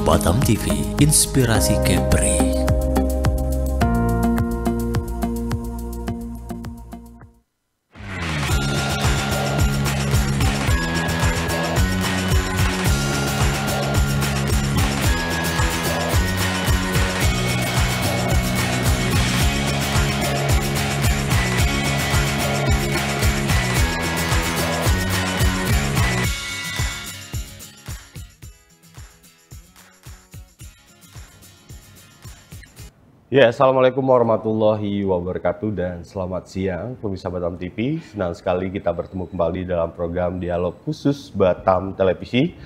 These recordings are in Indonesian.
Batam TV, Inspirasi Kepri. Ya, Assalamualaikum warahmatullahi wabarakatuh dan selamat siang pemirsa Batam TV. Senang sekali kita bertemu kembali dalam program Dialog Khusus Batam Televisi.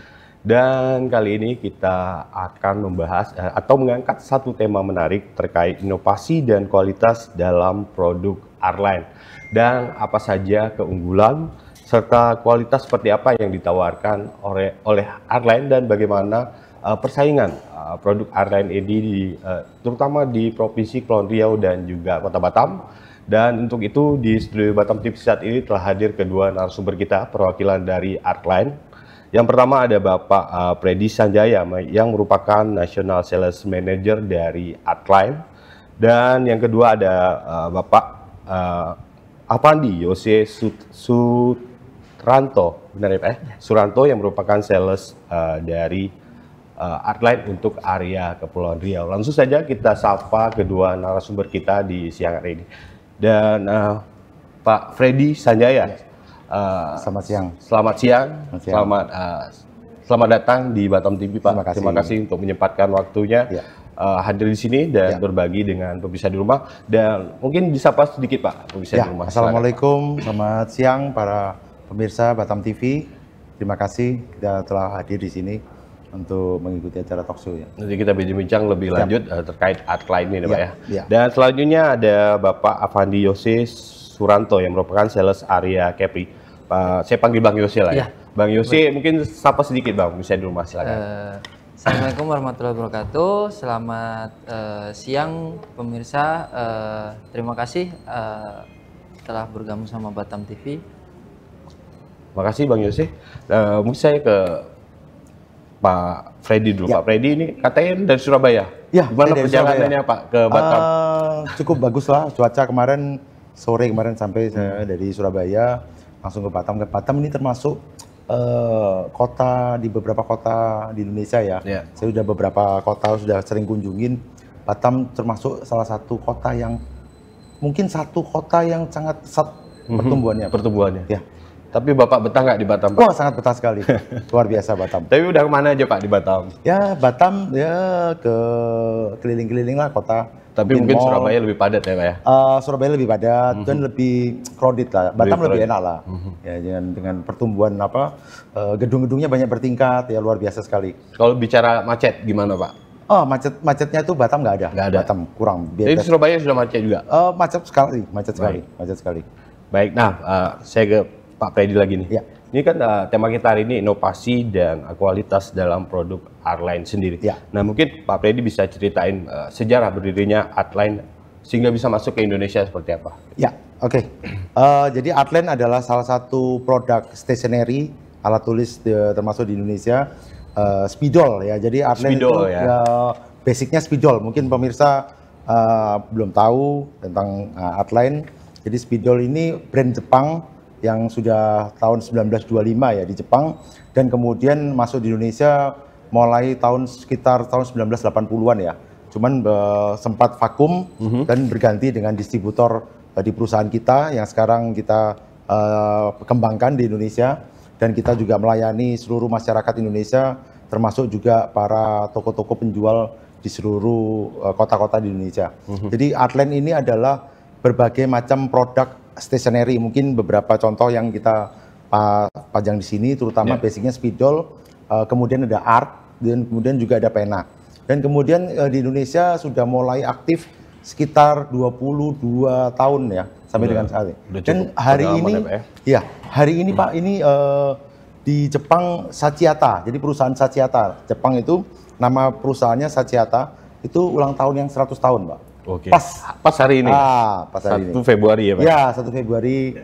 Dan kali ini kita akan membahas atau mengangkat satu tema menarik terkait inovasi dan kualitas dalam produk Arline. Dan apa saja keunggulan serta kualitas seperti apa yang ditawarkan oleh Arline dan bagaimana persaingan produk Arline ini terutama di Provinsi Kepulauan Riau dan juga Kota Batam. Dan untuk itu di studio Batam TV saat ini telah hadir kedua narasumber kita perwakilan dari Arline. Yang pertama ada Bapak Freddy Sanjaya yang merupakan National Sales Manager dari Arline. Dan yang kedua ada Bapak Avandi Yose Suranto, benar ya Pak? Suranto yang merupakan sales dari Arline untuk area Kepulauan Riau. Langsung saja kita sapa kedua narasumber kita di siang hari ini. Dan Pak Freddy Sanjaya, selamat siang. Selamat siang. Selamat datang di Batam TV, Pak. Terima kasih untuk menyempatkan waktunya hadir di sini dan berbagi dengan pemirsa di rumah. Dan mungkin disapa sedikit Pak, pemirsa di rumah. Assalamualaikum, selamat siang para pemirsa Batam TV. Terima kasih kita telah hadir di sini untuk mengikuti acara talkshow ya. Nanti kita bincang lebih lanjut terkait Arline ini Pak ya. Ya. Dan selanjutnya ada Bapak Avandi Yose Suranto yang merupakan sales area Kepri. Saya panggil Bang Yose lah ya. Bang Yose mungkin sapa sedikit Bang, bisa di rumah silakan. Assalamualaikum warahmatullahi wabarakatuh. Selamat siang pemirsa. Terima kasih telah bergabung sama Batam TV. Makasih Bang Yose. Mungkin saya ke Pak Freddy dulu. Pak Freddy ini katanya dari Surabaya. Ya, gimana perjalanannya Pak ke Batam? Cukup bagus lah, cuaca sore kemarin sampai saya dari Surabaya langsung ke Batam. Batam ini termasuk kota di beberapa kota di Indonesia ya. Saya sudah beberapa kota sudah sering kunjungin. Batam termasuk salah satu kota yang mungkin satu kota yang sangat pesat pertumbuhannya. Ya. Tapi Bapak betah nggak di Batam, Pak? Wah, sangat betah sekali. Luar biasa Batam. Tapi udah kemana aja Pak di Batam? Ya, Batam ya ke keliling-keliling lah kota. Tapi mungkin Surabaya lebih padat ya Pak ya? Surabaya lebih padat dan lebih crowded lah. Batam lebih enak lah. Ya, dengan pertumbuhan gedung-gedungnya banyak bertingkat ya, luar biasa sekali. Kalau bicara macet gimana Pak? Macetnya tuh Batam nggak ada. Batam kurang. Jadi Surabaya sudah macet juga? Macet sekali. Baik, nah saya ke Pak Freddy lagi nih. Ya. Ini kan tema kita hari ini inovasi dan kualitas dalam produk Arline sendiri. Ya. Nah mungkin Pak Freddy bisa ceritain sejarah berdirinya Arline sehingga bisa masuk ke Indonesia seperti apa? Ya, oke. Jadi Arline adalah salah satu produk stationery alat tulis termasuk di Indonesia spidol ya. Jadi Arline itu basicnya spidol. Mungkin pemirsa belum tahu tentang Arline. Jadi spidol ini brand Jepang yang sudah tahun 1925 ya di Jepang dan kemudian masuk di Indonesia mulai sekitar tahun 1980-an ya. Cuman sempat vakum dan berganti dengan distributor di perusahaan kita yang sekarang kita kembangkan di Indonesia dan kita juga melayani seluruh masyarakat Indonesia termasuk juga para toko-toko penjual di seluruh kota-kota di Indonesia. Jadi Arline ini adalah berbagai macam produk stationery, mungkin beberapa contoh yang kita pajang di sini, terutama basicnya spidol, kemudian ada art, dan kemudian juga ada pena. Dan kemudian di Indonesia sudah mulai aktif sekitar 22 tahun ya, sampai dengan saat ini. Dan hari ini, hari ini Pak, ini di Jepang Sachiata, jadi perusahaan Sachiata, Jepang itu nama perusahaannya Sachiata, itu ulang tahun yang 100 tahun Pak. Oke. Pas hari ini. Pas hari 1 Februari ya Pak? Ya, 1 Februari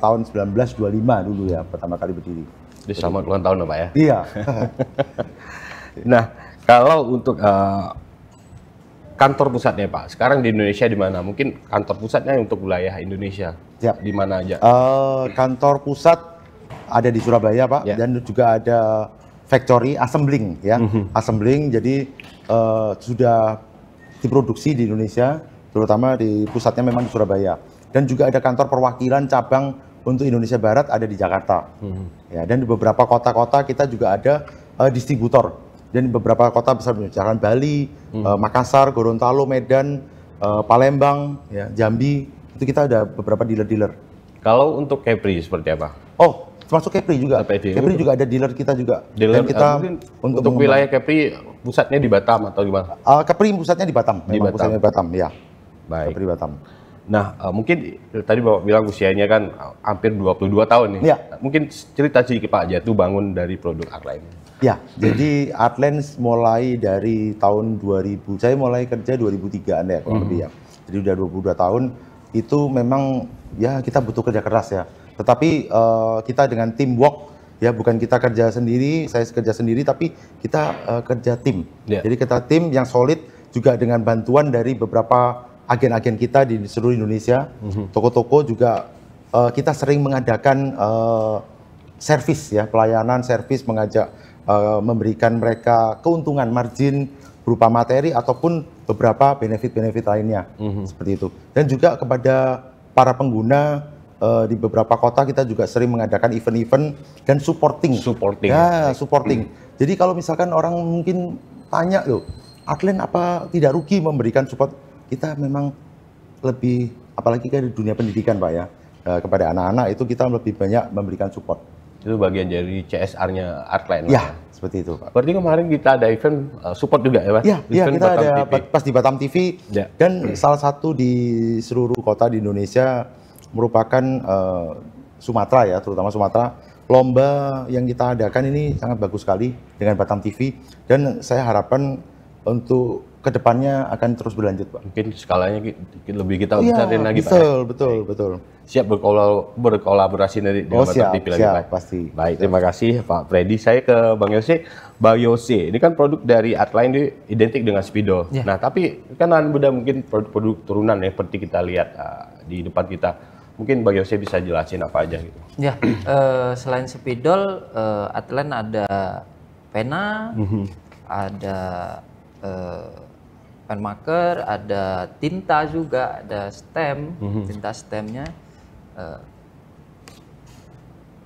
tahun 1925 dulu ya, pertama kali berdiri. Jadi selamat ulang tahun Pak ya? Iya. Nah, Kalau untuk kantor pusatnya Pak, sekarang di Indonesia di mana? Mungkin kantor pusatnya untuk wilayah Indonesia. Siap. Di mana aja? Kantor pusat ada di Surabaya Pak, dan juga ada factory assembling ya, assembling. Jadi sudah diproduksi di Indonesia, terutama di pusatnya memang di Surabaya. Dan juga ada kantor perwakilan cabang untuk Indonesia Barat ada di Jakarta. Ya, dan di beberapa kota-kota kita juga ada distributor. Dan beberapa kota besar misalkan Bali, Makassar, Gorontalo, Medan, Palembang, ya, Jambi, itu kita ada beberapa dealer-dealer. Kalau untuk Kepri seperti apa? Oh, termasuk Kepri juga. Kepri juga ada dealer kita juga. Dealer, dan kita untuk wilayah Kepri pusatnya di Batam atau gimana? Kepri pusatnya di Batam. Memang pusatnya di Batam, ya. Baik. Kepri Batam. Nah, mungkin tadi Bapak bilang usianya kan hampir 22 tahun nih. Ya. Mungkin cerita sedikit Pak Jatuh bangun dari produk Artline. Ya, jadi Artline mulai dari tahun 2000. Saya mulai kerja 2003-an ya, kurang lebih ya. Jadi udah 22 tahun. Itu memang ya kita butuh kerja keras ya. Tetapi kita dengan teamwork ya, bukan kita kerja sendiri, saya kerja sendiri, tapi kita kerja tim. Jadi kita tim yang solid juga dengan bantuan dari beberapa agen-agen kita di seluruh Indonesia. Toko-toko juga kita sering mengadakan servis ya, pelayanan servis, mengajak memberikan mereka keuntungan margin berupa materi ataupun beberapa benefit-benefit lainnya seperti itu. Dan juga kepada para pengguna di beberapa kota kita juga sering mengadakan event-event dan supporting. Ya, supporting. Jadi kalau misalkan orang mungkin tanya loh, Artline apa tidak rugi memberikan support? Kita memang lebih, apalagi kan di dunia pendidikan Pak ya, kepada anak-anak itu kita lebih banyak memberikan support. Itu bagian dari CSR-nya Artline. Ya, seperti itu Pak. Berarti kemarin kita ada event support juga ya Pak? Ya, kita ada pas di Batam TV, dan salah satu di seluruh kota di Indonesia merupakan Sumatera ya, terutama Sumatera. Lomba yang kita adakan ini sangat bagus sekali dengan Batam TV, dan saya harapkan untuk kedepannya akan terus berlanjut Pak. Mungkin skalanya lebih kita besarin lagi Pak. Betul. Siap berkolaborasi dengan Batam TV lagi Pak. Pasti. Baik, terima kasih Pak Freddy. Saya ke Bang Yose. Bang Yose, ini kan produk dari Artline ini identik dengan spidol. Nah, tapi kan ada mungkin produk turunan ya, seperti kita lihat di depan kita. Mungkin Bang Yose bisa jelasin apa aja gitu. Ya, selain spidol, Artline ada pena, ada pen marker, ada tinta juga, ada stem, tinta stemnya,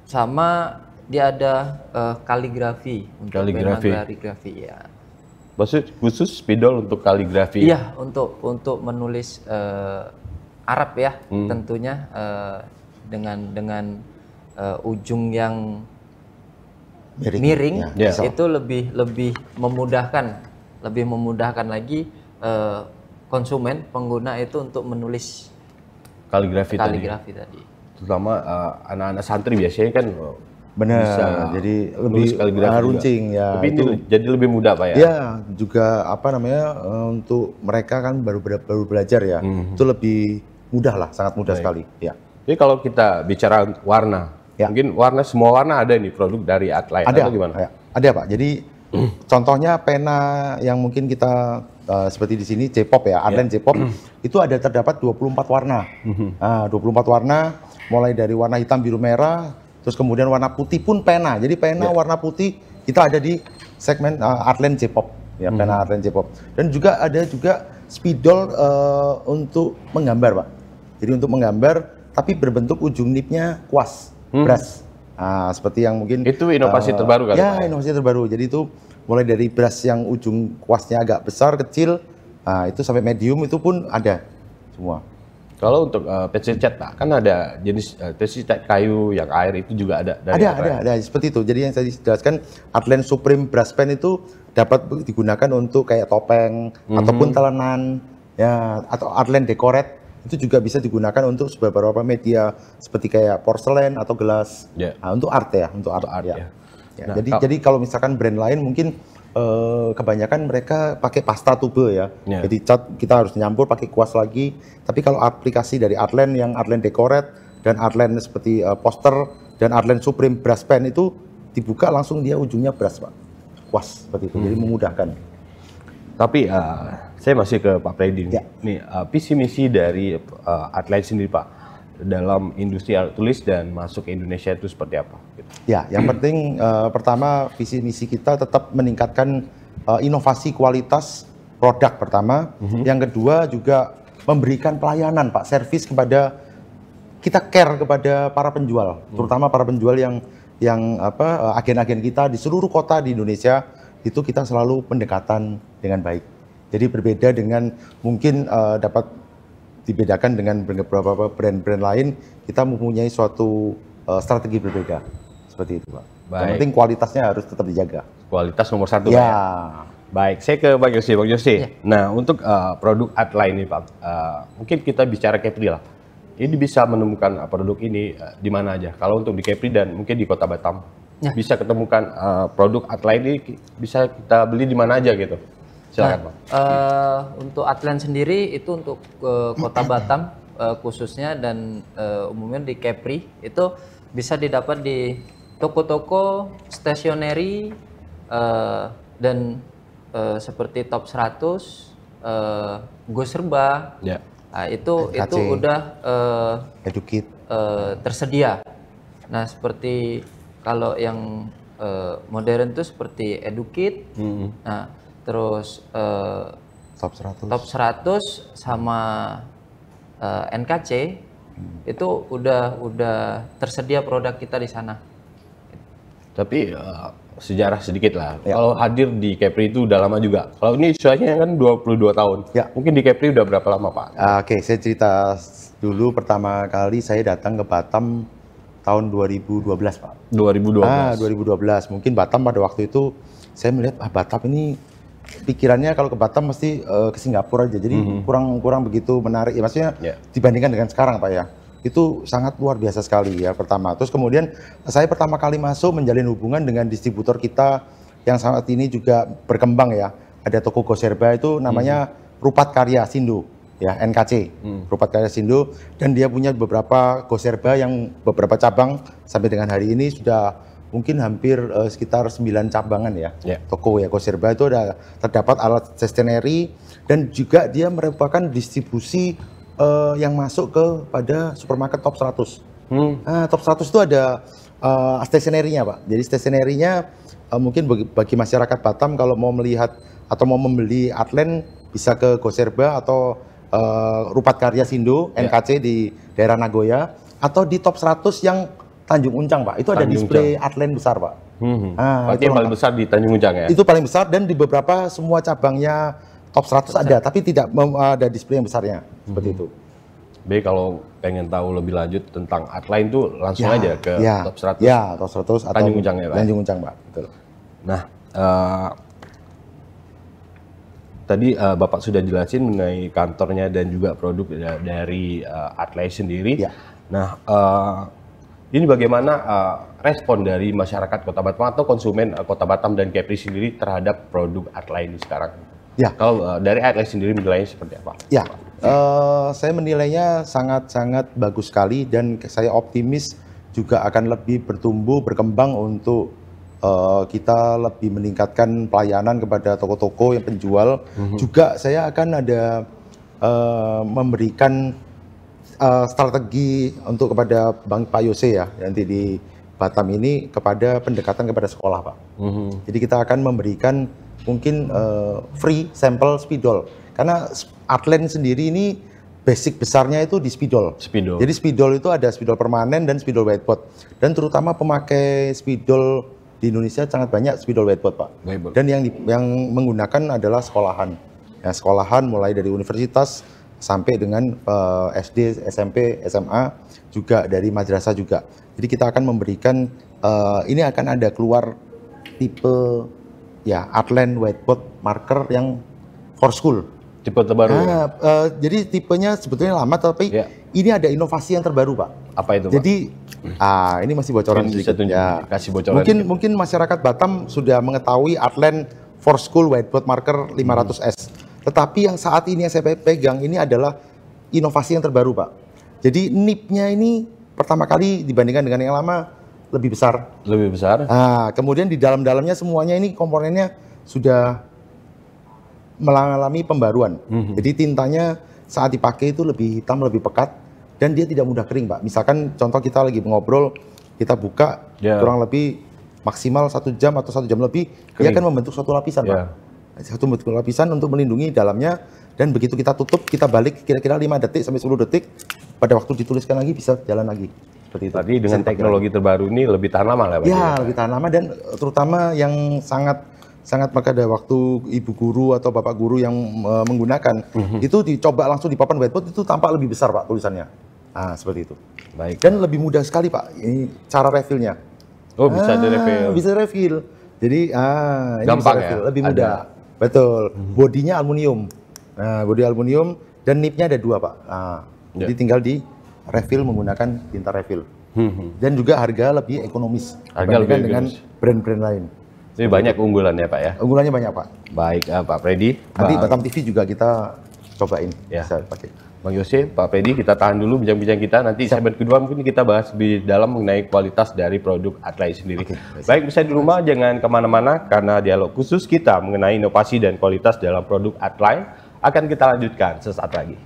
sama dia ada kaligrafi untuk kaligrafi ya. Maksud khusus spidol untuk kaligrafi? Iya, untuk menulis Arab ya, tentunya dengan ujung yang miring itu lebih memudahkan lagi konsumen pengguna itu untuk menulis kaligrafi tadi. Terutama anak-anak santri biasanya kan benar, jadi lebih runcing ya. Tapi itu jadi lebih mudah Pak ya. Ya, juga apa namanya untuk mereka kan baru belajar ya. Itu lebih mudah lah, sangat mudah sekali ya. Jadi kalau kita bicara warna, mungkin semua warna ada nih produk dari Artline atau gimana? Ada Pak. Jadi contohnya pena yang mungkin kita seperti di sini J-pop ya, Artline J-pop itu ada terdapat 24 warna. 24 warna, mulai dari warna hitam, biru, merah, terus kemudian warna putih pun pena. Jadi pena warna putih kita ada di segmen Artline J-pop ya, pena Artline J-pop. Dan juga ada juga spidol untuk menggambar Pak. Jadi untuk menggambar tapi berbentuk ujung nipnya kuas, brush. Seperti yang mungkin itu inovasi terbaru kan? Ya, inovasi terbaru. Jadi itu mulai dari brush yang ujung kuasnya agak besar, kecil, itu sampai medium itu pun ada semua. Kalau untuk pencil cat Pak, kan ada jenis pencil cat kayu yang air itu juga ada. Ada seperti itu. Jadi yang saya jelaskan Artline Supreme Brush Pen itu dapat digunakan untuk kayak topeng ataupun telenan ya, atau Artline Decorate itu juga bisa digunakan untuk beberapa media seperti kayak porselen atau gelas. Untuk art ya, untuk art ya. Nah, jadi kalau misalkan brand lain mungkin kebanyakan mereka pakai pasta tube ya. Jadi cat kita harus nyampur pakai kuas lagi. Tapi kalau aplikasi dari Artline yang Artline Decorate dan Artline seperti poster dan Artline Supreme Brush Pen itu dibuka langsung dia ujungnya brush Pak. Kuas seperti itu. Jadi memudahkan. Tapi saya masih ke Pak Freddy nih. Ya. Nih, visi misi dari Atline sendiri Pak dalam industri alat tulis dan masuk ke Indonesia itu seperti apa? Gitu. Ya, yang penting pertama visi misi kita tetap meningkatkan inovasi kualitas produk pertama. Yang kedua juga memberikan pelayanan Pak, servis kepada kita care kepada para penjual, terutama para penjual yang agen-agen kita di seluruh kota di Indonesia itu kita selalu pendekatan dengan baik. Jadi berbeda dengan mungkin dapat dibedakan dengan beberapa brand-brand lain, kita mempunyai suatu strategi berbeda seperti itu Pak. Yang penting kualitasnya harus tetap dijaga. Kualitas nomor satu Ya. Pak, ya. Baik, saya ke Bang Yosi. Bang Yosi, nah untuk produk Atline ini Pak, mungkin kita bicara Kepri lah. Ini bisa menemukan produk ini di mana aja? Kalau untuk di Kepri dan mungkin di Kota Batam, bisa ketemukan produk Atline ini bisa kita beli di mana aja gitu? Silakan Pak. Untuk Atline sendiri itu untuk Kota Batam khususnya dan umumnya di Kepri itu bisa didapat di toko-toko stationery dan seperti Top 100, Go Serba. Ya. Nah, itu udah Educate. tersedia. Nah, seperti kalau yang modern itu seperti Educate. Nah, terus Top 100. Top 100 sama NKC itu udah tersedia produk kita di sana. Tapi sejarah sedikit lah. Kalau hadir di Kepri itu udah lama juga. Kalau ini usianya kan 22 tahun. Ya. Mungkin di Kepri udah berapa lama Pak? Oke, saya cerita dulu pertama kali saya datang ke Batam tahun 2012 Pak. 2012. 2012. Mungkin Batam pada waktu itu saya melihat Batam ini pikirannya kalau ke Batam mesti ke Singapura aja. Jadi kurang begitu menarik. Ya, maksudnya dibandingkan dengan sekarang Pak ya. Itu sangat luar biasa sekali ya pertama. Terus kemudian saya pertama kali masuk menjalin hubungan dengan distributor kita yang saat ini juga berkembang ya. Ada toko Go Serba itu namanya Rupat Karya Sindo ya, NKC. Rupat Karya Sindo, dan dia punya beberapa Go Serba yang beberapa cabang sampai dengan hari ini sudah mungkin hampir sekitar 9 cabangan ya. Toko ya Go Serba itu ada terdapat alat stationery dan juga dia merupakan distribusi yang masuk kepada supermarket Top 100. Top 100 itu ada stationery-nya Pak. Jadi stationery-nya mungkin bagi masyarakat Batam kalau mau melihat atau mau membeli Atline bisa ke Go Serba atau Rupat Karya Sindo NKC di daerah Nagoya, atau di Top 100 yang Tanjung Uncang Pak. Itu ada display Atline besar Pak. Berarti yang paling besar di Tanjung Uncang ya? Itu paling besar, dan di beberapa semua cabangnya Top 100 ada, tapi tidak ada display yang besarnya, seperti itu. Baik, kalau pengen tahu lebih lanjut tentang Atline itu langsung aja ke Top 100. Ya, Top 100 atau Tanjung Uncang ya Pak? Tanjung Uncang Pak, betul. Nah, tadi Bapak sudah jelasin mengenai kantornya dan juga produk dari Atline sendiri. Nah, ini bagaimana respon dari masyarakat Kota Batam atau konsumen Kota Batam dan Kepri sendiri terhadap produk Atline ini sekarang? Kalau dari Atline sendiri menilainya seperti apa? Saya menilainya sangat-sangat bagus sekali, dan saya optimis juga akan lebih bertumbuh, berkembang untuk kita lebih meningkatkan pelayanan kepada toko-toko yang penjual. Juga saya akan ada memberikan strategi untuk kepada Pak Yose ya, nanti di Batam ini kepada pendekatan kepada sekolah Pak. Jadi kita akan memberikan mungkin free sampel spidol, karena Atline sendiri ini basic besarnya itu di spidol. Jadi spidol itu ada spidol permanen dan spidol whiteboard, dan terutama pemakai spidol di Indonesia sangat banyak spidol whiteboard Pak. Dan yang menggunakan adalah sekolahan. Ya, sekolahan mulai dari universitas sampai dengan SD, SMP, SMA, juga dari madrasah juga. Jadi kita akan memberikan ini akan ada keluar tipe ya Atline whiteboard marker yang for school. Tipe terbaru. Jadi tipenya sebetulnya lama, tapi ini ada inovasi yang terbaru Pak. Apa itu Pak? Jadi ini masih bocoran sedikit ya. Kasih bocoran. Mungkin masyarakat Batam sudah mengetahui Atline for school whiteboard marker 500S. Tetapi yang saat ini yang saya pegang ini adalah inovasi yang terbaru Pak. Jadi nipnya ini pertama kali dibandingkan dengan yang lama lebih besar. Lebih besar. Kemudian di dalamnya semuanya ini komponennya sudah mengalami pembaruan. Jadi tintanya saat dipakai itu lebih hitam, lebih pekat, dan dia tidak mudah kering, Pak. Misalkan contoh kita lagi ngobrol, kita buka kurang lebih maksimal 1 jam atau 1 jam lebih, dia akan membentuk suatu lapisan, Pak. Satu bentuk lapisan untuk melindungi dalamnya, dan begitu kita tutup, kita balik kira-kira 5 detik sampai 10 detik, pada waktu dituliskan lagi bisa jalan lagi. Seperti itu. Tadi dengan teknologi terbaru ini lebih tahan lama lah, Pak? Ya, lebih tahan lama, dan terutama yang sangat pada waktu ibu guru atau bapak guru yang menggunakan, itu dicoba langsung di papan whiteboard, itu tampak lebih besar, Pak, tulisannya. Nah, seperti itu. Baik. Dan lebih mudah sekali, Pak, ini cara refillnya. Oh, bisa di-refill. Bisa refill. Jadi, ini gampang bisa refill, ya? lebih mudah. Betul. Bodinya aluminium. Nah, bodi aluminium, dan nipnya ada 2, Pak. Nah, jadi tinggal di refill menggunakan tinta refill. Dan juga harga lebih ekonomis dibandingkan dengan brand-brand lain. Jadi banyak keunggulannya, Pak ya? Unggulannya banyak, Pak. Baik, Pak Freddy. Nanti Batam TV juga kita cobain, bisa pakai. Bang Yose, Pak Freddy, kita tahan dulu bincang-bincang kita. Nanti segmen kedua mungkin kita bahas lebih dalam mengenai kualitas dari produk Artline sendiri. Baik, bisa di rumah jangan kemana-mana, karena dialog khusus kita mengenai inovasi dan kualitas dalam produk Artline akan kita lanjutkan sesaat lagi.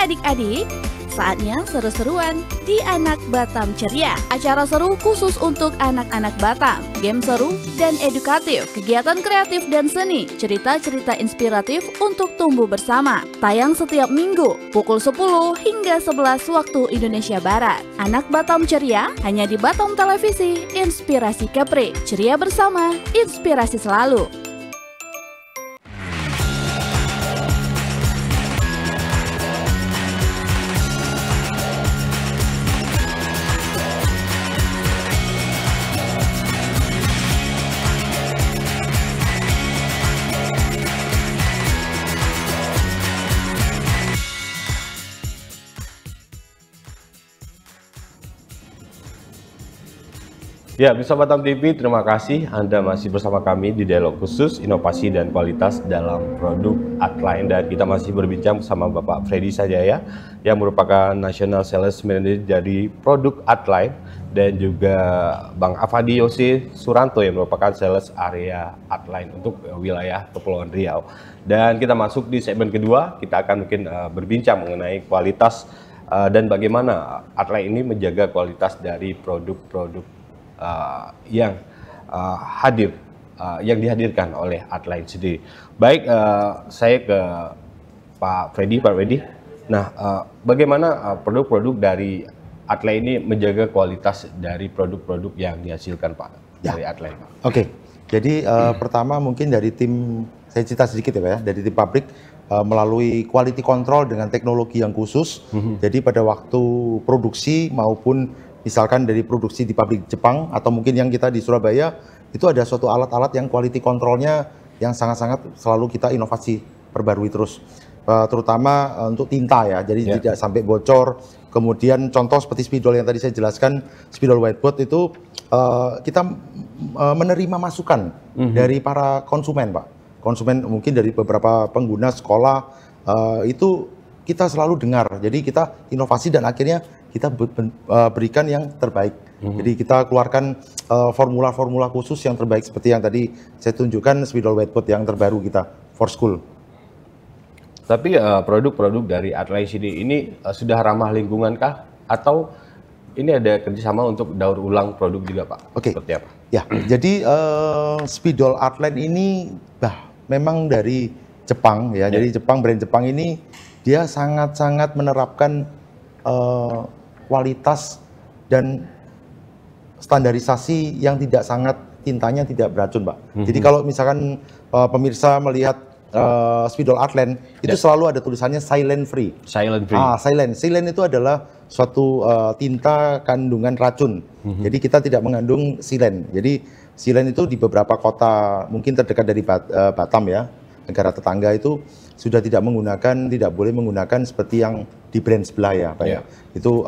Adik-adik, saatnya seru-seruan di Anak Batam Ceria. Acara seru khusus untuk anak-anak Batam. Game seru dan edukatif, kegiatan kreatif dan seni, cerita-cerita inspiratif untuk tumbuh bersama. Tayang setiap minggu, pukul 10 hingga 11 waktu Indonesia Barat. Anak Batam Ceria hanya di Batam Televisi, Inspirasi Kepri. Ceria bersama, inspirasi selalu. Ya, bisa Batam TV, terima kasih Anda masih bersama kami di dialog khusus inovasi dan kualitas dalam produk Atline, dan kita masih berbincang bersama Bapak Freddy Sajaya yang merupakan National Sales Manager dari produk Atline, dan juga Bang Afadi Yose Suranto yang merupakan Sales Area Atline untuk wilayah Kepulauan Riau. Dan kita masuk di segmen kedua, kita akan mungkin berbincang mengenai kualitas dan bagaimana Atline ini menjaga kualitas dari produk-produk yang hadir, yang dihadirkan oleh Atline sendiri. Baik, saya ke Pak Freddy. Nah, bagaimana produk-produk dari Atline ini menjaga kualitas dari produk-produk yang dihasilkan, Pak, dari Atline? Oke, jadi pertama mungkin dari tim, saya cerita sedikit ya Pak ya, dari tim pabrik melalui quality control dengan teknologi yang khusus. Jadi pada waktu produksi maupun misalkan dari produksi di pabrik Jepang atau mungkin yang kita di Surabaya, itu ada suatu alat-alat yang quality controlnya yang sangat-sangat selalu kita inovasi, perbarui terus. Terutama untuk tinta ya, jadi tidak sampai bocor. Kemudian contoh seperti spidol yang tadi saya jelaskan, spidol whiteboard itu kita menerima masukan dari para konsumen, Pak. Konsumen mungkin dari beberapa pengguna sekolah, itu kita selalu dengar. Jadi kita inovasi dan akhirnya kita berikan yang terbaik. Jadi kita keluarkan formula-formula khusus yang terbaik seperti yang tadi saya tunjukkan, spidol whiteboard yang terbaru kita for school. Tapi produk-produk dari Atline ini sudah ramah lingkungan kah? Atau ini ada kerjasama untuk daur ulang produk juga, Pak? Oke. Seperti apa? Ya, jadi spidol Atline ini memang dari Jepang ya. Jadi brand Jepang ini dia sangat-sangat menerapkan kualitas dan standarisasi yang tidak sangat, tintanya tidak beracun, Pak. Jadi kalau misalkan pemirsa melihat spidol Atline itu selalu ada tulisannya silent free. Silent free. Silent itu adalah suatu tinta kandungan racun. Jadi kita tidak mengandung silen. Jadi silen itu di beberapa kota mungkin terdekat dari Batam ya, negara tetangga itu sudah tidak boleh menggunakan seperti yang di brand sebelah ya, Pak ya. Itu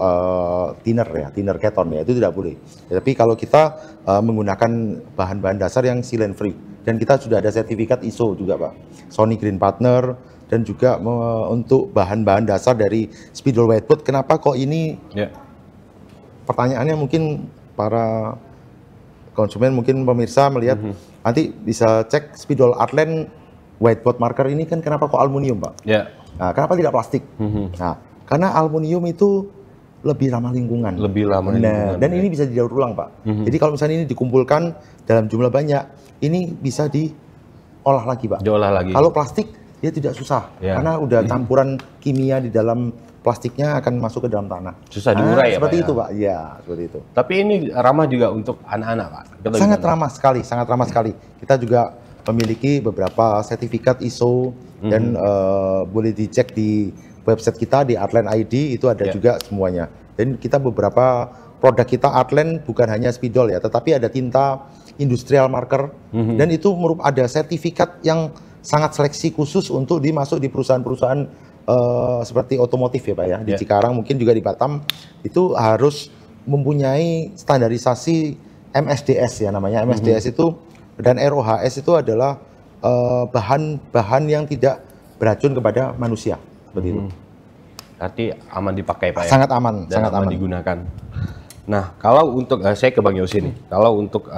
thinner keton ya, itu tidak boleh. Ya, tapi kalau kita menggunakan bahan-bahan dasar yang silent free, dan kita sudah ada sertifikat ISO juga, Pak. Sony Green Partner, dan juga untuk bahan-bahan dasar dari spidol whiteboard. Kenapa kok ini? Pertanyaannya mungkin para konsumen, mungkin pemirsa melihat, nanti bisa cek spidol Atline whiteboard marker ini kan kenapa kok aluminium, Pak? Nah, kenapa tidak plastik? Nah, karena aluminium itu lebih ramah lingkungan. Dan ini bisa didaur ulang, Pak. Jadi kalau misalnya ini dikumpulkan dalam jumlah banyak, ini bisa diolah lagi, Pak. Kalau plastik dia tidak susah, karena udah campuran kimia di dalam plastiknya akan masuk ke dalam tanah. Susah diurai ya, seperti Pak, itu, Pak. Iya, seperti itu. Tapi ini ramah juga untuk anak-anak, Pak. Sangat ramah sekali. Kita juga memiliki beberapa sertifikat ISO dan boleh dicek di website kita di Atline ID, itu ada juga semuanya. Dan kita beberapa produk kita Atline bukan hanya spidol ya, tetapi ada tinta industrial marker, dan itu ada sertifikat yang sangat seleksi khusus untuk dimasuk di perusahaan-perusahaan seperti otomotif ya, Pak ya. Di Cikarang mungkin juga di Batam itu harus mempunyai standarisasi MSDS ya namanya. MSDS itu dan ROHS itu adalah bahan-bahan yang tidak beracun kepada manusia, seperti itu. Arti aman dipakai, Pak ya? Sangat aman, dan sangat aman digunakan. Nah, kalau untuk saya ke Bang Yose nih, kalau untuk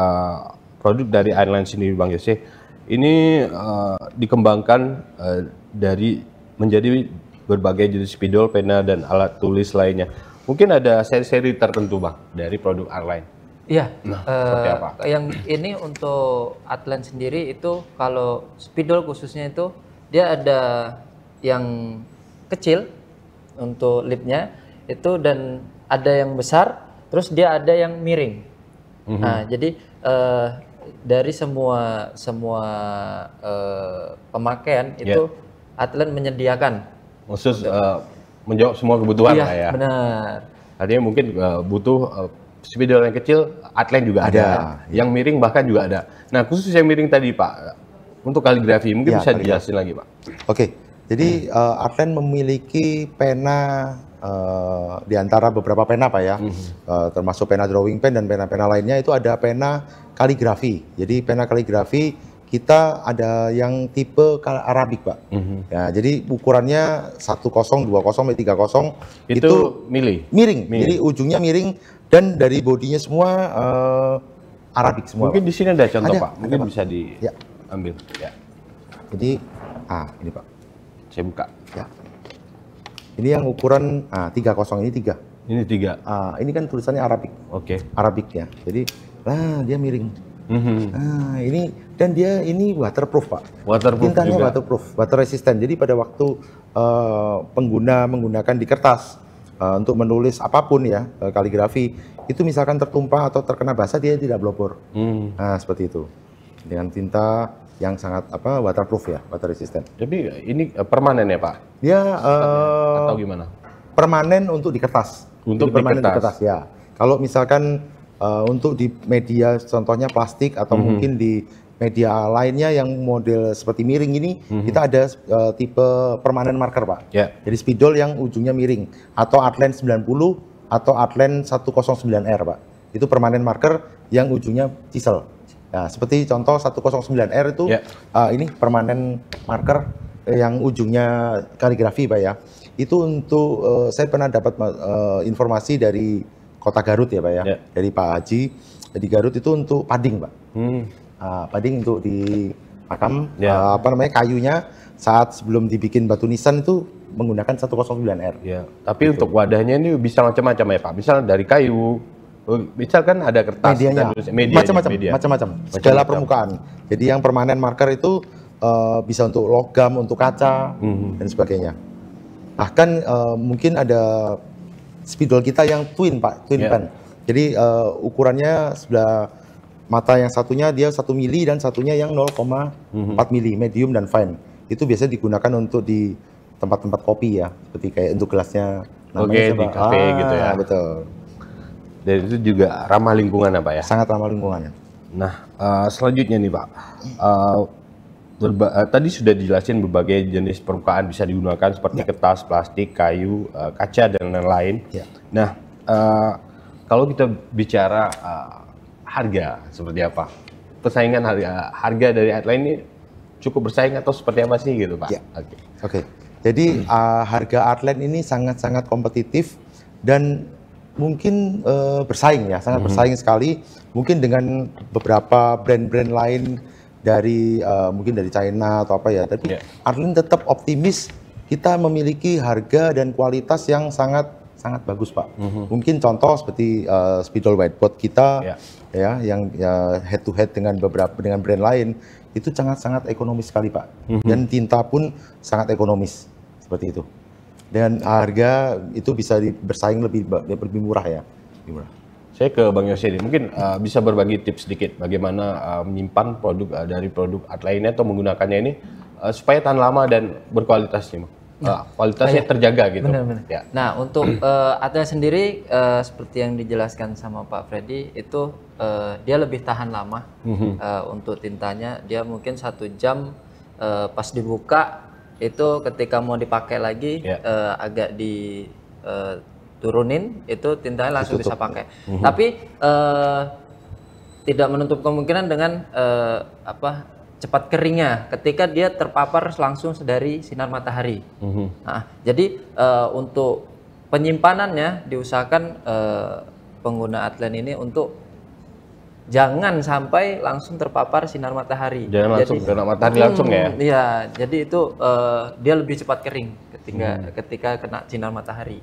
produk dari Atline sendiri, Bang Yose, ini dikembangkan dari menjadi berbagai jenis spidol, pena, dan alat tulis lainnya. Mungkin ada seri-seri tertentu, Bang, dari produk Atline. Iya, seperti apa? Yang ini untuk Atline sendiri itu kalau spidol khususnya itu dia ada yang kecil untuk lipnya itu, dan ada yang besar, terus dia ada yang miring. Nah, jadi dari semua pemakaian itu Atline menyediakan khusus menjawab semua kebutuhan lah ya. Benar. Artinya mungkin butuh spidol yang kecil, Atline juga ada. Yang miring bahkan juga ada. Nah, khusus yang miring tadi, Pak, untuk kaligrafi mungkin bisa dijelasin lagi, Pak. Oke. Jadi Atline memiliki pena di antara beberapa pena Pak ya, termasuk pena drawing pen dan pena-pena lainnya itu ada pena kaligrafi. Jadi pena kaligrafi kita ada yang tipe Arabic Pak. Ya, jadi ukurannya 10, 20, 30 itu miring. Jadi ujungnya miring dan dari bodinya semua Arabic semua. Mungkin di sini ada contoh Pak. Mungkin Pak. bisa diambil. Ya. Jadi ini Pak. Saya buka. Ya. Ini yang ukuran 30 ini 3. Ini 3. Ini kan tulisannya Arabic. Oke. Arabic ya. Jadi dia miring. Ini dan dia ini waterproof Pak. Waterproof Tintanya juga. waterproof, water resistant. Jadi pada waktu pengguna menggunakan di kertas untuk menulis apapun ya, kaligrafi itu misalkan tertumpah atau terkena basah dia tidak blobor. Nah, seperti itu. Dengan tinta yang sangat waterproof ya, water resistant. Tapi ini permanen ya Pak? Dia Atau gimana? permanen untuk di kertas. Untuk Jadi permanen di kertas ya. Kalau misalkan untuk di media contohnya plastik atau mungkin di media lainnya yang model seperti miring ini, kita ada tipe permanen marker Pak. Ya. Jadi spidol yang ujungnya miring atau Artlen 90 atau Artlen 109R Pak. Itu permanen marker yang ujungnya chisel. Nah, seperti contoh 109R itu ini permanen marker yang ujungnya kaligrafi Pak ya. Itu untuk saya pernah dapat informasi dari Kota Garut ya Pak ya, dari Pak Haji. Di Garut itu untuk pading Pak. Pading untuk di makam kayunya saat sebelum dibikin batu nisan itu menggunakan 109R. Ya. Tapi untuk wadahnya ini bisa macam-macam ya Pak. Misalnya dari kayu, misalkan ada kertas, macam-macam, segala permukaan. Jadi yang permanen marker itu bisa untuk logam, untuk kaca dan sebagainya. Bahkan mungkin ada spidol kita yang twin Pak, twin pen. Jadi ukurannya sebelah mata yang satunya dia 1 mili dan satunya yang 0,4 mili, medium dan fine. Itu biasanya digunakan untuk di tempat-tempat kopi ya, seperti kayak untuk gelasnya. Oke, di kafe gitu ya. Betul. Dan itu juga ramah lingkungan ya Pak ya? Sangat ramah lingkungannya. Nah, selanjutnya nih Pak, tadi sudah dijelasin berbagai jenis permukaan bisa digunakan seperti kertas, plastik, kayu, kaca dan lain-lain. Nah, kalau kita bicara harga seperti apa? Persaingan harga dari Artlen ini cukup bersaing atau seperti apa sih gitu Pak? Oke. Jadi harga Artlen ini sangat-sangat kompetitif dan mungkin bersaing ya, sangat bersaing sekali. Mungkin dengan beberapa brand-brand lain dari mungkin dari China atau apa ya. Tapi Artlen tetap optimis kita memiliki harga dan kualitas yang sangat bagus Pak. Mungkin contoh seperti spidol whiteboard kita ya yang head to head dengan dengan brand lain itu sangat ekonomis sekali Pak. Dan tinta pun sangat ekonomis seperti itu. Dan harga itu bisa bersaing lebih murah ya. Lebih murah. Saya ke Bang Yose nih, mungkin bisa berbagi tips sedikit bagaimana menyimpan produk dari produk Artlen atau menggunakannya ini supaya tahan lama dan berkualitas nih, kualitasnya terjaga gitu. Benar-benar. Ya. Nah, untuk Artlen sendiri seperti yang dijelaskan sama Pak Freddy itu dia lebih tahan lama untuk tintanya. Dia mungkin 1 jam pas dibuka itu ketika mau dipakai lagi agak turunin itu tintanya langsung bisa pakai. Tapi tidak menutup kemungkinan dengan cepat keringnya ketika dia terpapar langsung dari sinar matahari. Nah, jadi untuk penyimpanannya diusahakan pengguna Artlen ini untuk jangan sampai langsung terpapar sinar matahari. Jangan langsung kena matahari langsung ya? Iya, jadi itu dia lebih cepat kering ketika kena sinar matahari.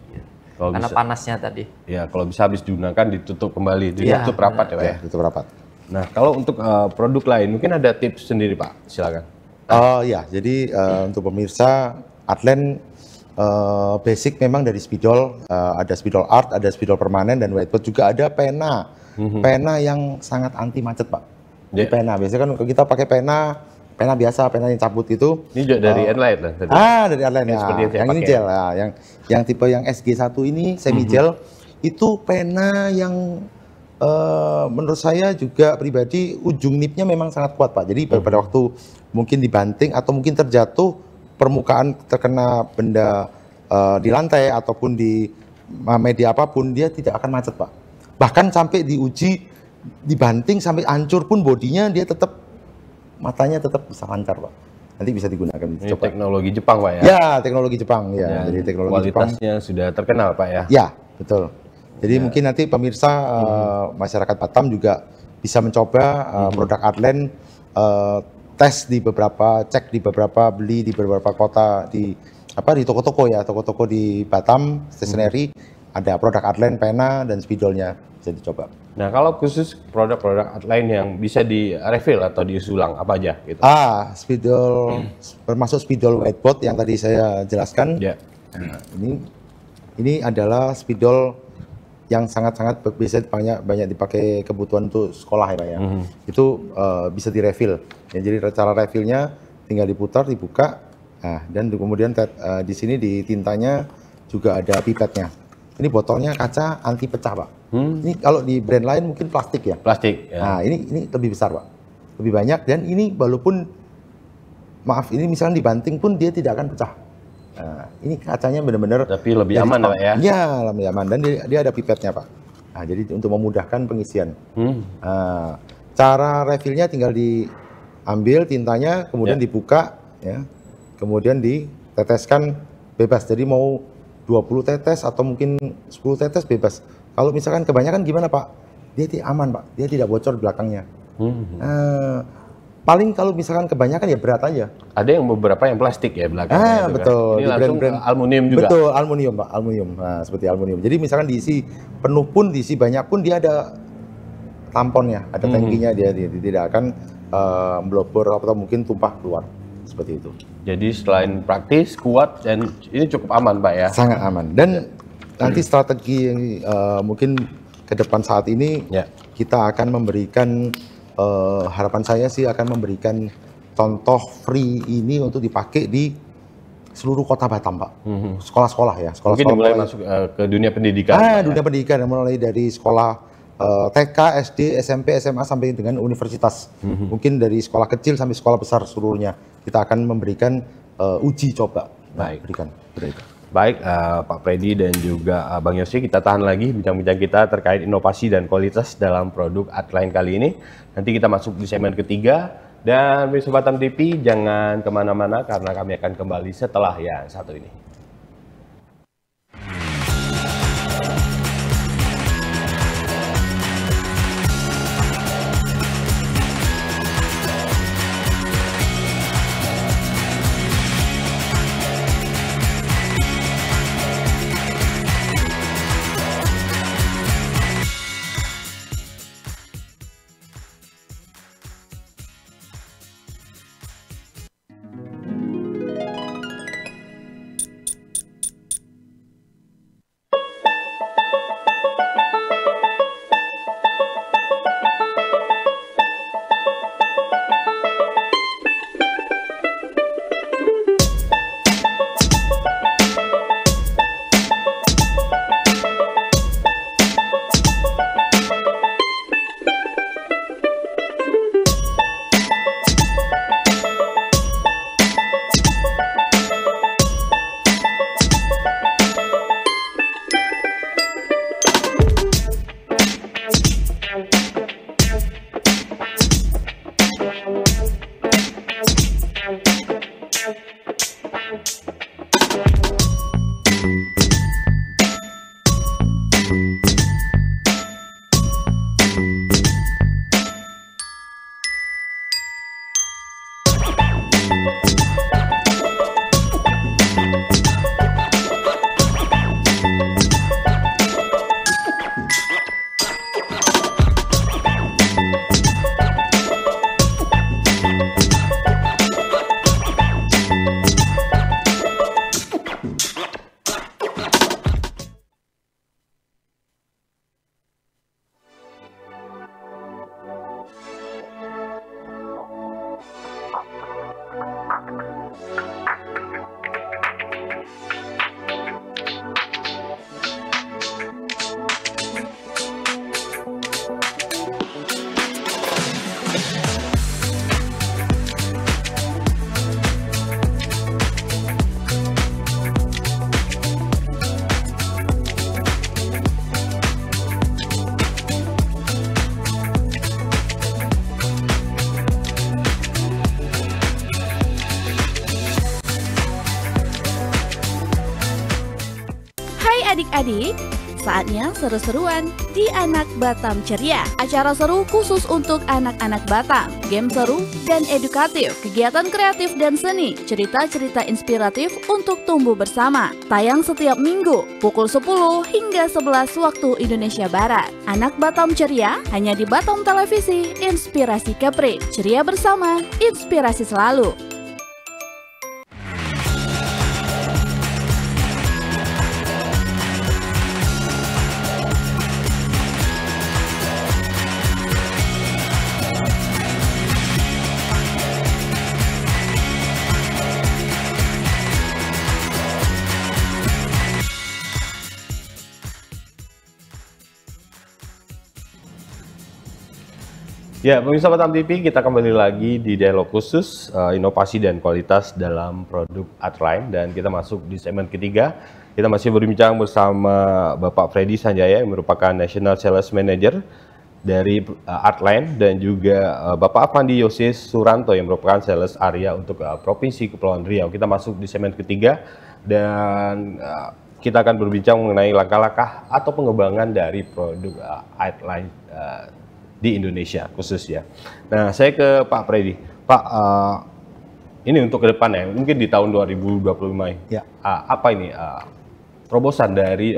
Kalau karena bisa, panasnya tadi. Ya, kalau bisa habis digunakan ditutup kembali, ditutup rapat ya Pak ya? Ditutup rapat. Nah, kalau untuk produk lain mungkin ada tips sendiri Pak, silakan. Ya, jadi untuk pemirsa Artlen basic memang dari spidol, ada spidol art, ada spidol permanen dan whiteboard juga ada pena. Pena yang sangat anti macet Pak. Jadi pena, biasanya kan kita pakai pena biasa, pena yang cabut itu. Ini juga dari Artlen lah tadi. Dari Artlen ya. Yang ini gel ya, yang tipe yang SG1 ini semi gel itu pena yang menurut saya juga pribadi ujung nipnya memang sangat kuat Pak. Jadi pada waktu mungkin dibanting atau mungkin terjatuh permukaan terkena benda di lantai ataupun di media apapun, dia tidak akan macet, Pak. Bahkan sampai diuji, dibanting sampai hancur pun bodinya, dia tetap, matanya tetap bisa lancar, Pak. Nanti bisa digunakan. Ini teknologi Jepang, Pak ya? Ya, teknologi Jepang. Ya, jadi teknologi kualitasnya Jepang sudah terkenal, Pak ya? Ya, betul. Jadi mungkin nanti pemirsa masyarakat Batam juga bisa mencoba produk Artland, tes di beberapa, cek di beberapa, beli di beberapa kota, di toko-toko ya, toko-toko di Batam, stationery, ada produk Artland, pena, dan spidolnya, bisa dicoba. Nah, kalau khusus produk-produk Artland yang bisa di-refill atau diisi ulang, apa aja gitu? Spidol, termasuk spidol whiteboard yang tadi saya jelaskan. Ya. Nah, ini adalah spidol yang sangat-sangat bisa banyak dipakai kebutuhan untuk sekolah ya, Pak ya. Itu bisa di-refill. Ya, jadi cara refillnya tinggal diputar, dibuka, nah, dan kemudian di sini di tintanya juga ada pipetnya. Ini botolnya kaca anti pecah, Pak. Ini kalau di brand lain mungkin plastik ya. Plastik. Ya. Nah, ini lebih besar, Pak. Lebih banyak, dan ini walaupun ini misalnya dibanting pun dia tidak akan pecah. Nah, ini kacanya benar-benar. Tapi lebih aman, Pak ya? Iya, lebih aman, dan dia ada pipetnya, Pak. Nah, jadi untuk memudahkan pengisian. Nah, cara refillnya tinggal diambil tintanya, kemudian dibuka, ya, kemudian diteteskan bebas. Jadi mau 20 tetes atau mungkin 10 tetes bebas. Kalau misalkan kebanyakan gimana, Pak? Dia aman, Pak. Dia tidak bocor belakangnya. Paling kalau misalkan kebanyakan ya berat aja. Ada yang beberapa yang plastik ya belakangnya. Betul. Ini langsung brand aluminium juga. Betul, aluminium, Pak. Aluminium. Nah, seperti aluminium. Jadi misalkan diisi penuh pun, diisi banyak pun, dia ada tamponnya, ada tangkinya, dia tidak akan melobor atau mungkin tumpah keluar. Seperti itu. Jadi selain praktis, kuat, dan ini cukup aman, Pak ya? Sangat aman. Dan nanti strategi yang mungkin ke depan saat ini, kita akan memberikan, harapan saya sih akan memberikan contoh free ini untuk dipakai di seluruh kota Batam, Pak. Sekolah-sekolah ya. Mungkin mulai masuk ke dunia pendidikan. Dunia pendidikan, mulai dari sekolah TK, SD, SMP, SMA sampai dengan universitas. Mungkin dari sekolah kecil sampai sekolah besar seluruhnya. Kita akan memberikan uji coba. Baik. Berikan. Baik, Pak Freddy dan juga Bang Yosi, kita tahan lagi bincang-bincang kita terkait inovasi dan kualitas dalam produk Artland kali ini. Nanti kita masuk di segmen ketiga. Dan Sobat Batam TV, jangan kemana-mana karena kami akan kembali setelah yang satu ini. Adik-adik, saatnya seru-seruan di Anak Batam Ceria. Acara seru khusus untuk anak-anak Batam. Game seru dan edukatif, kegiatan kreatif dan seni, cerita-cerita inspiratif untuk tumbuh bersama. Tayang setiap minggu pukul 10 hingga 11 waktu Indonesia Barat. Anak Batam Ceria hanya di Batam Televisi, Inspirasi Kepri. Ceria bersama, inspirasi selalu. Ya, pemirsa Batam TV, kita kembali lagi di dialog khusus inovasi dan kualitas dalam produk Artline, dan kita masuk di segmen ketiga. Kita masih berbincang bersama Bapak Freddy Sanjaya yang merupakan National Sales Manager dari Artline, dan juga Bapak Avandi Yosis Suranto yang merupakan Sales Area untuk Provinsi Kepulauan Riau. Kita masuk di segmen ketiga dan kita akan berbincang mengenai langkah-langkah atau pengembangan dari produk Artline di Indonesia khusus ya. Nah, saya ke Pak Freddy. Pak, ini untuk ke depan ya, mungkin di tahun 2025 ya. Apa ini terobosan dari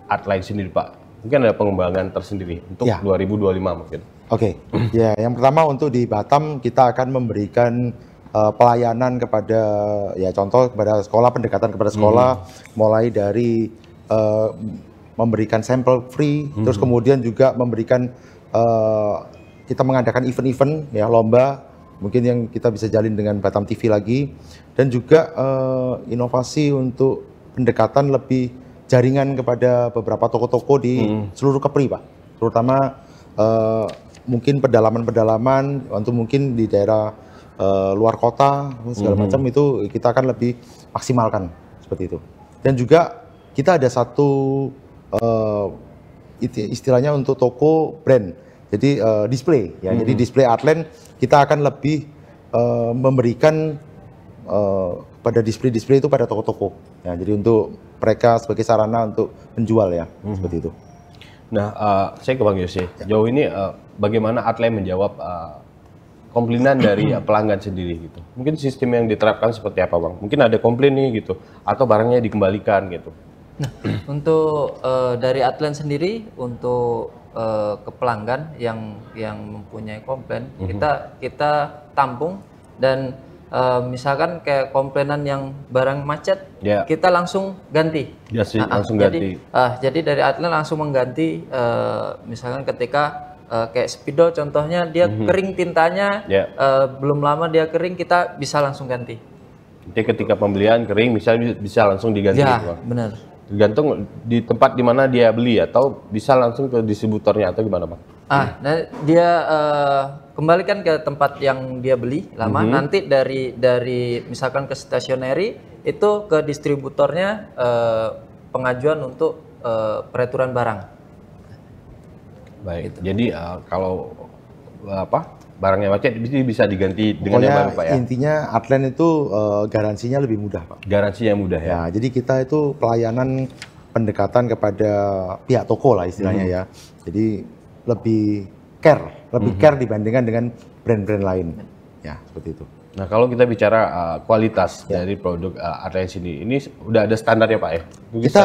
Artline sendiri, Pak? Mungkin ada pengembangan tersendiri untuk 2025 mungkin. Oke. Ya, yang pertama untuk di Batam kita akan memberikan pelayanan kepada contoh kepada sekolah, pendekatan kepada sekolah, mulai dari memberikan sampel free, terus kemudian juga memberikan kita mengadakan event-event ya, lomba mungkin yang kita bisa jalin dengan Batam TV lagi, dan juga inovasi untuk pendekatan lebih jaringan kepada beberapa toko-toko di seluruh Kepri, Pak, terutama mungkin pedalaman-pedalaman untuk mungkin di daerah luar kota segala macam, itu kita akan lebih maksimalkan seperti itu. Dan juga kita ada satu istilahnya untuk toko brand. Jadi display ya, jadi display Artline kita akan lebih memberikan pada display itu pada toko-toko. Ya, jadi untuk mereka sebagai sarana untuk menjual ya, seperti itu. Nah, saya ke Bang Yose. Jauh ini bagaimana Artline menjawab komplainan dari pelanggan sendiri gitu. Mungkin sistem yang diterapkan seperti apa, Bang? Mungkin ada komplain nih gitu, atau barangnya dikembalikan gitu. Nah, untuk dari Artline sendiri, untuk ke pelanggan yang mempunyai komplain, kita tampung, dan misalkan kayak komplainan yang barang macet, kita langsung ganti. Ya sih, langsung ganti. Jadi dari Artline langsung mengganti, misalkan ketika kayak spidol contohnya dia kering tintanya, belum lama dia kering, kita bisa langsung ganti. Jadi ketika pembelian kering misalnya bisa langsung diganti. Ya, benar. Tergantung di tempat di mana dia beli, atau bisa langsung ke distributornya, atau gimana, Pak? Nah, dia kembalikan ke tempat yang dia beli lama, nanti dari misalkan ke stationery itu ke distributornya pengajuan untuk peraturan barang. Baik. Gitu. Jadi kalau barangnya macet bisa diganti dengan yang baru, Pak ya? Intinya Artline itu garansinya lebih mudah, Pak. Garansinya mudah ya? Ya, jadi kita itu pelayanan pendekatan kepada pihak toko lah istilahnya ya. Jadi lebih care dibandingkan dengan brand-brand lain. Ya, seperti itu. Nah, kalau kita bicara kualitas dari produk Artline ini udah ada standar ya, Pak ya? Mungkin kita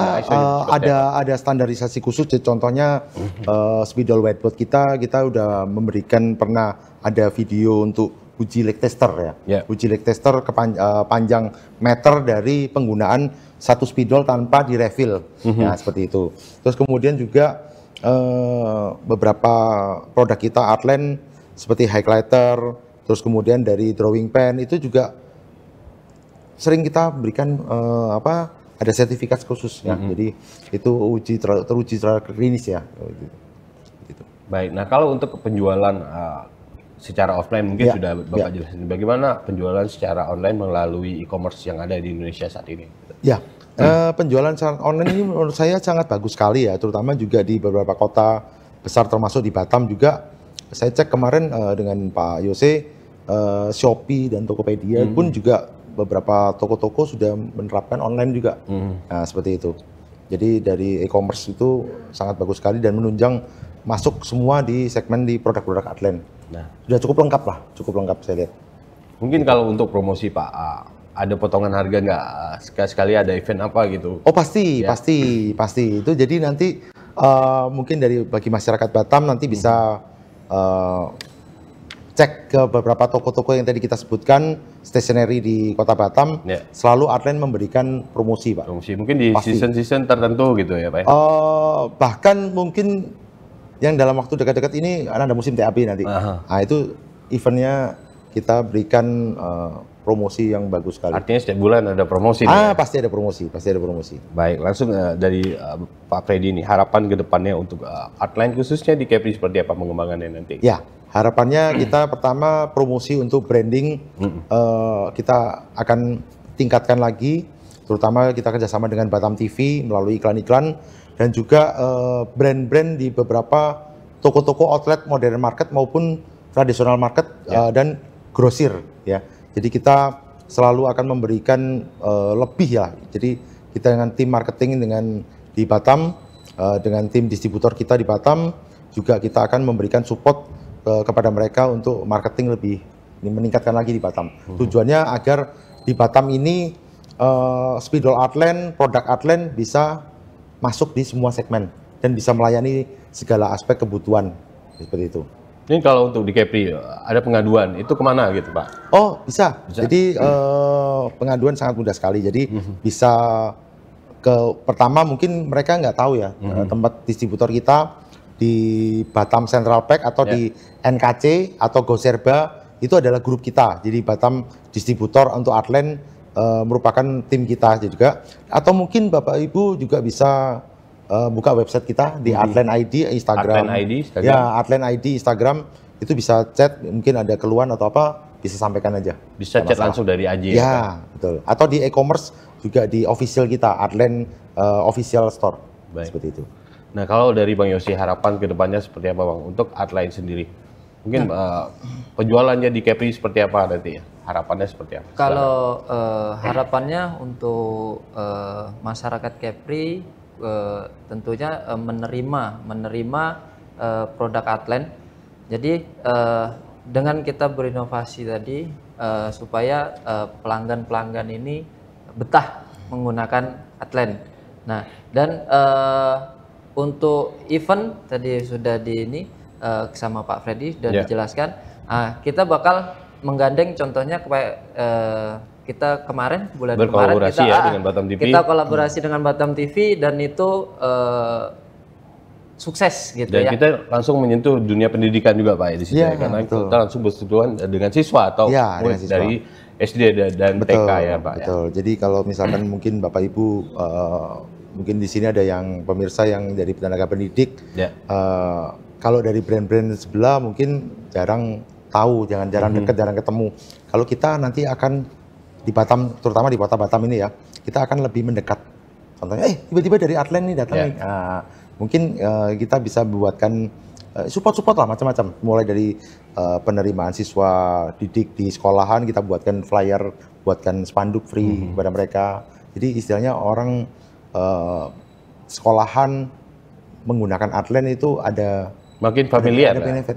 ada standarisasi khusus, contohnya spidol whiteboard kita udah memberikan, pernah ada video untuk uji leak tester ya. Uji leak tester panjang meter dari penggunaan satu spidol tanpa direfill, ya seperti itu. Terus kemudian juga beberapa produk kita Artline seperti highlighter, terus kemudian dari drawing pen itu juga sering kita berikan ada sertifikat khusus ya. Jadi itu teruji secara klinis ya. Gitu. Baik. Nah, kalau untuk penjualan secara offline mungkin sudah Bapak jelasin. Bagaimana penjualan secara online melalui e-commerce yang ada di Indonesia saat ini? Ya, penjualan secara online ini menurut saya sangat bagus sekali ya, terutama juga di beberapa kota besar termasuk di Batam juga. Saya cek kemarin dengan Pak Yose, Shopee dan Tokopedia pun juga beberapa toko-toko sudah menerapkan online juga. Nah, seperti itu. Jadi dari e-commerce itu sangat bagus sekali dan menunjang masuk semua di segmen di produk-produk Atlen. Nah, sudah cukup lengkap saya lihat. Mungkin kalau untuk promosi Pak, ada potongan harga nggak? Sekali-sekali ada event apa gitu? Oh pasti. Itu jadi nanti mungkin bagi masyarakat Batam nanti bisa cek ke beberapa toko-toko yang tadi kita sebutkan, stationery di Kota Batam, selalu Atlen memberikan promosi, Pak. Promosi, mungkin di season-season tertentu gitu ya, Pak? Bahkan mungkin yang dalam waktu dekat-dekat ini ada musim TAB nanti. Nah itu eventnya kita berikan promosi yang bagus sekali. Artinya setiap bulan ada promosi? Pasti ada promosi. Baik, langsung dari Pak Freddy ini, harapan ke depannya untuk Atlen khususnya di Kepri seperti apa pengembangannya nanti? Ya. Harapannya kita pertama promosi untuk branding kita akan tingkatkan lagi, terutama kita kerjasama dengan Batam TV melalui iklan-iklan dan juga brand-brand di beberapa toko-toko outlet modern market maupun tradisional market dan grosir ya. Jadi kita selalu akan memberikan lebih ya. Jadi kita dengan tim marketing di Batam dengan tim distributor kita di Batam juga kita akan memberikan support kepada mereka untuk marketing lebih meningkatkan lagi di Batam. Tujuannya agar di Batam ini spidol Atlen, produk Atlen bisa masuk di semua segmen dan bisa melayani segala aspek kebutuhan seperti itu. Ini kalau untuk di Kepri ada pengaduan, itu kemana gitu Pak? Oh bisa. Jadi pengaduan sangat mudah sekali. Jadi bisa pertama mungkin mereka nggak tahu ya tempat distributor kita di Batam Central Pack atau di NKC atau Goserba itu adalah grup kita. Jadi Batam distributor untuk Atlen merupakan tim kita juga. Atau mungkin Bapak Ibu juga bisa buka website kita di Atlen ID Instagram. Ya, Atlen ID Instagram itu bisa chat, mungkin ada keluhan atau apa bisa sampaikan aja. Bisa chat langsung dari AJ. Ya, betul. Atau di e-commerce juga di official kita, Atlen official store. Seperti itu. Nah, kalau dari Bang Yosi, harapan ke depannya seperti apa Bang untuk Atlen sendiri? Mungkin penjualannya di Kepri seperti apa nanti ya? Harapannya seperti apa? Kalau harapannya untuk masyarakat Kepri tentunya menerima produk Atlen. Jadi dengan kita berinovasi tadi supaya pelanggan-pelanggan ini betah menggunakan Atlen. Nah, dan untuk event tadi sudah sama Pak Freddy dan dijelaskan, kita bakal menggandeng contohnya kita kemarin bulan kemarin dengan Batam TV. Kita kolaborasi dengan Batam TV dan itu sukses gitu dan kita langsung menyentuh dunia pendidikan juga Pak di situ karena kita langsung bersentuhan dengan siswa atau dari SD dan TK ya Pak. Betul. Jadi kalau misalkan mungkin Bapak Ibu mungkin di sini ada yang pemirsa yang dari tenaga pendidik, kalau dari brand-brand sebelah mungkin jarang tahu, jarang dekat, jarang ketemu. Kalau kita nanti akan di Batam, terutama di kota Batam ini ya, kita akan lebih mendekat. Contohnya, tiba-tiba dari Atlen nih datang nih. Mungkin kita bisa buatkan support lah macam-macam. Mulai dari penerimaan siswa didik di sekolahan, kita buatkan flyer, buatkan spanduk free kepada mereka. Jadi istilahnya orang sekolahan menggunakan Atlen itu ada makin familiar, benefit,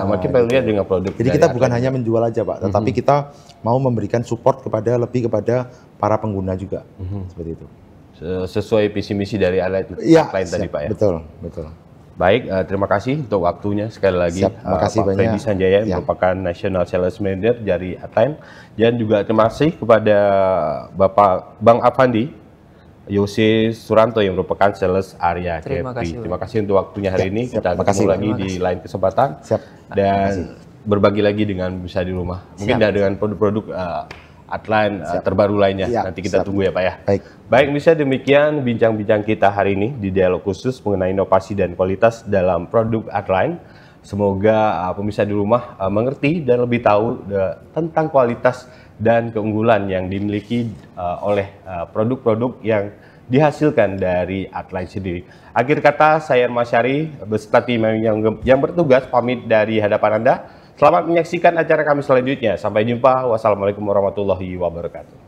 makin familiar dengan produk. Jadi kita bukan hanya menjual aja Pak, tetapi kita mau memberikan support lebih kepada para pengguna juga, seperti itu. Sesuai visi misi dari Atlen tadi Pak ya. Betul. Baik, terima kasih untuk waktunya sekali lagi. Pak Freddy Sanjaya merupakan National Sales Manager dari Atlen, dan juga terima kasih kepada Bapak Bang Afandi Yosi Suranto yang merupakan sales area Kepri. Terima kasih untuk waktunya hari ini. Kita ketemu lagi di lain kesempatan dan berbagi lagi dengan bisa di rumah. Mungkin dengan produk-produk Atlen terbaru lainnya. Nanti kita tunggu ya Pak ya. Baik, bisa demikian bincang-bincang kita hari ini di dialog khusus mengenai inovasi dan kualitas dalam produk Atlen. Semoga pemirsa di rumah mengerti dan lebih tahu tentang kualitas dan keunggulan yang dimiliki oleh produk-produk yang dihasilkan dari Atlen sendiri. Akhir kata, saya Masyari beserta tim yang bertugas pamit dari hadapan Anda. Selamat menyaksikan acara kami selanjutnya. Sampai jumpa. Wassalamualaikum warahmatullahi wabarakatuh.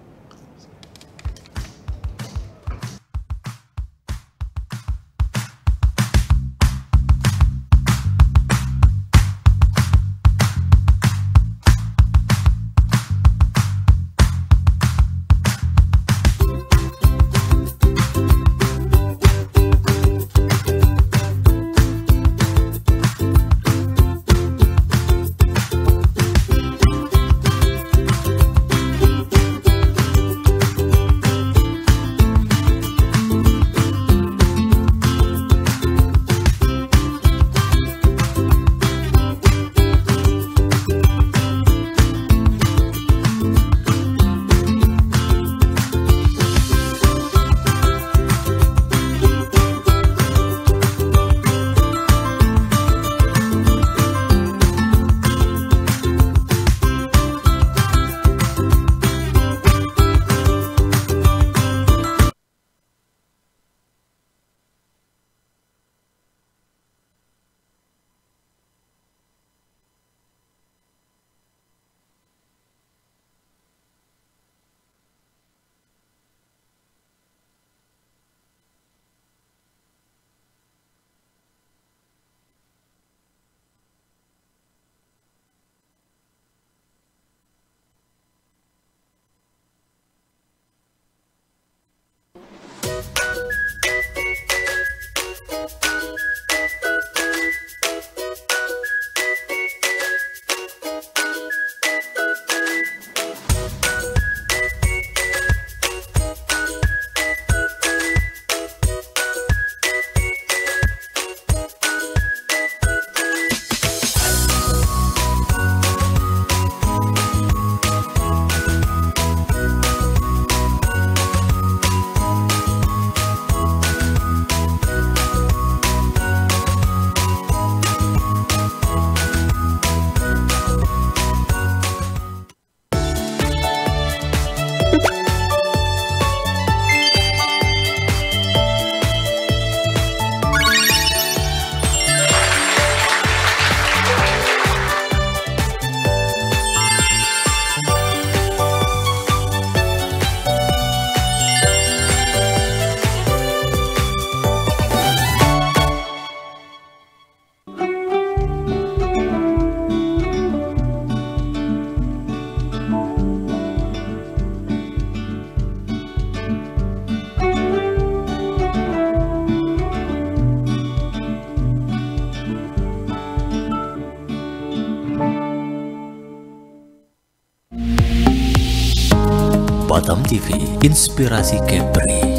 Batam TV, Inspirasi Kepri.